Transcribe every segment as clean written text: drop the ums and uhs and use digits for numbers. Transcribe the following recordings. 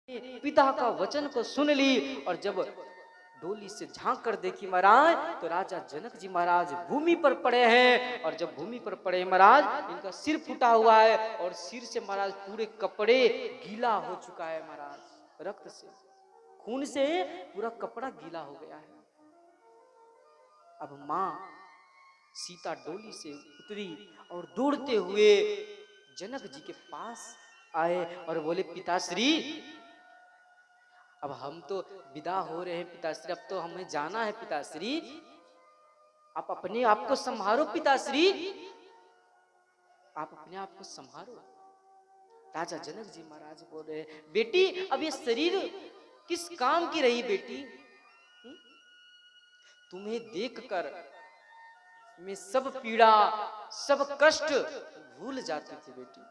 पिता का वचन को सुन ली और जब डोली से झांक कर देखी महाराज तो राजा जनक जी महाराज भूमि पर पड़े हैं। और जब भूमि पर पड़े महाराज इनका सिर फूटा हुआ है और सिर से महाराज पूरे कपड़े गीला हो चुका है महाराज, रक्त से खून से पूरा कपड़ा गीला हो गया है। अब मां सीता डोली से उतरी और दौड़ते हुए जनक जी के पास आए और बोले पिताश्री अब हम तो विदा हो रहे हैं पिताश्री, अब तो हमें जाना है पिताश्री, आप अपने आप को संभालो पिताश्री, आप अपने आप को संभालो। राजा जनक जी महाराज बोल रहे बेटी अब ये शरीर किस काम की रही बेटी, तुम्हें देखकर मैं सब पीड़ा सब कष्ट भूल जाती थी बेटी,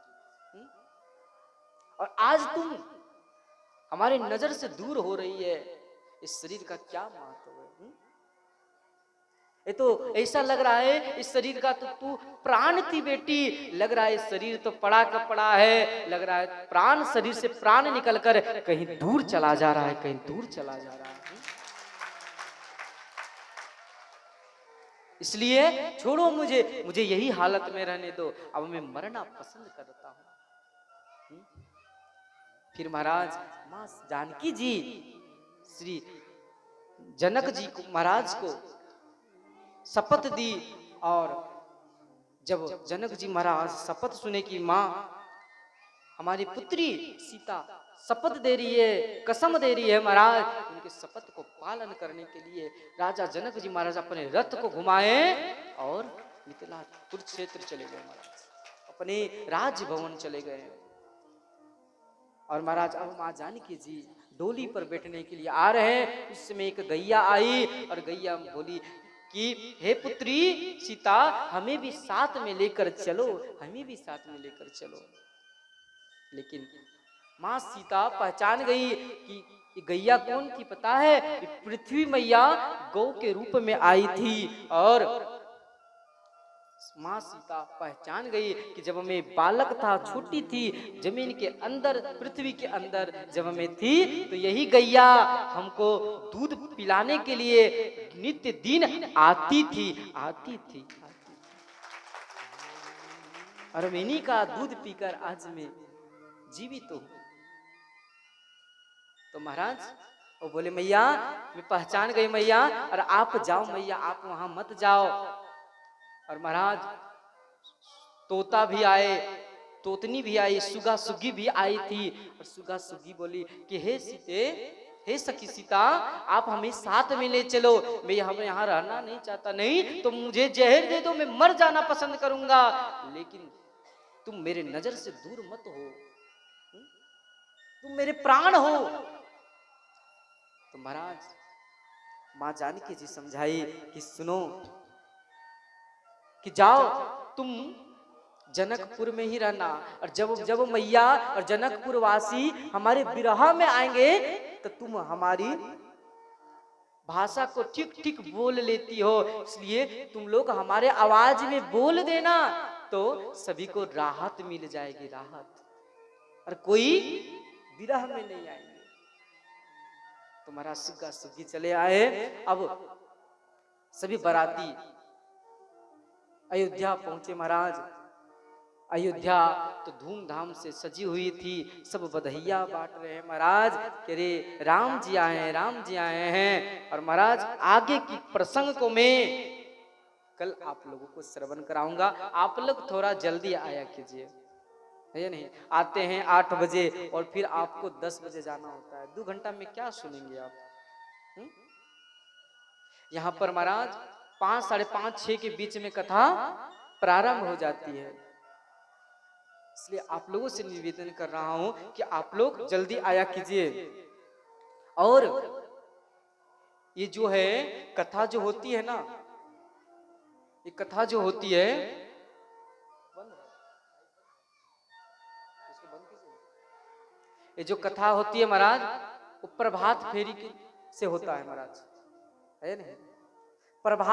और आज तुम हमारी नजर से दूर हो रही है, इस शरीर का क्या महत्व है? ये तो ऐसा लग रहा है इस शरीर का तो तू प्राण थी बेटी, लग रहा है शरीर तो पड़ा का पड़ा है, लग रहा है प्राण शरीर से प्राण निकलकर कहीं दूर चला जा रहा है, कहीं दूर चला जा रहा है। इसलिए छोड़ो मुझे, मुझे यही हालत में रहने दो, अब मैं मरना पसंद करता हूं। फिर महाराज मां जानकी जी श्री जनक जी को महाराज को शपथ दी, और जब जनक जी महाराज शपथ सुने कि मां हमारी पुत्री सीता शपथ दे रही है, कसम दे रही है महाराज, उनके शपथ को पालन करने के लिए राजा जनक जी महाराज अपने रथ को घुमाए और मिथिला कुरुक्षेत्र चले गए महाराज, अपने राजभवन चले गए। और महाराज अब मां जानकी जी डोली पर बैठने के लिए आ रहे हैं, उस समय एक गैया आई और गैया बोली कि हे पुत्री सीता हमें भी साथ में लेकर चलो, हमें भी साथ में लेकर चलो। लेकिन मां सीता पहचान गई कि गैया कौन थी पता है, पृथ्वी मैया गौ के रूप में आई थी। और मां सीता पहचान गई कि जब मैं बालक था, छोटी थी, जमीन के अंदर पृथ्वी के अंदर जब मैं थी तो यही गैया हमको दूध पिलाने के लिए नित्य दिन आती थी, आती थी। और मैं इन्हीं का दूध पीकर आज मैं जीवित हूं। तो महाराज वो बोले मैया मैं पहचान गई मैया, और आप जाओ मैया, आप वहां मत जाओ। और महाराज तोता भी आए, तोतनी भी आई, सुगा सुगी भी आई थी, और सुगा सुगी बोली कि हे सीते, हे सखी सीता आप हमें साथ में ले चलो, मैं यहाँ रहना नहीं चाहता, नहीं तो मुझे जहर दे दो, मैं मर जाना पसंद करूंगा, लेकिन तुम मेरे नजर से दूर मत हो, तुम मेरे प्राण हो। तो महाराज मां जानकी जी समझाई कि सुनो कि जाओ तुम जनकपुर में ही रहना, और जब जब मैया और जनकपुर वासी हमारे विरह में आएंगे तो तुम हमारी भाषा को ठीक ठीक बोल लेती हो, इसलिए तुम लोग हमारे आवाज में बोल देना तो सभी को राहत मिल जाएगी, राहत, और कोई विरह में नहीं आएंगे। तो महाराज सुग्गा सुग्गी चले आए। अब सभी बाराती अयोध्या पहुंचे महाराज। अयोध्या तो धूमधाम से सजी हुई थी, सब बधाइयां बांट रहे हैं महाराज कि रे राम जी आए हैं, राम जी आए हैं। और महाराज आगे की प्रसंग को मैं कल आप लोगों को श्रवण कराऊंगा, आप लोग थोड़ा जल्दी आया कीजिए, है नहीं, आते हैं 8 बजे और फिर आपको 10 बजे जाना होता है, 2 घंटा में क्या सुनेंगे आप? यहाँ पर महाराज 5, 5:30, 6 के बीच में कथा प्रारंभ हो जाती है, इसलिए आप लोगों से निवेदन कर रहा हूं कि आप लोग जल्दी आया कीजिए। और ये जो है कथा जो होती है ना, ये कथा जो होती है, ये जो कथा होती है महाराज वो प्रभात फेरी से होता है महाराज, है नहीं, प्रभात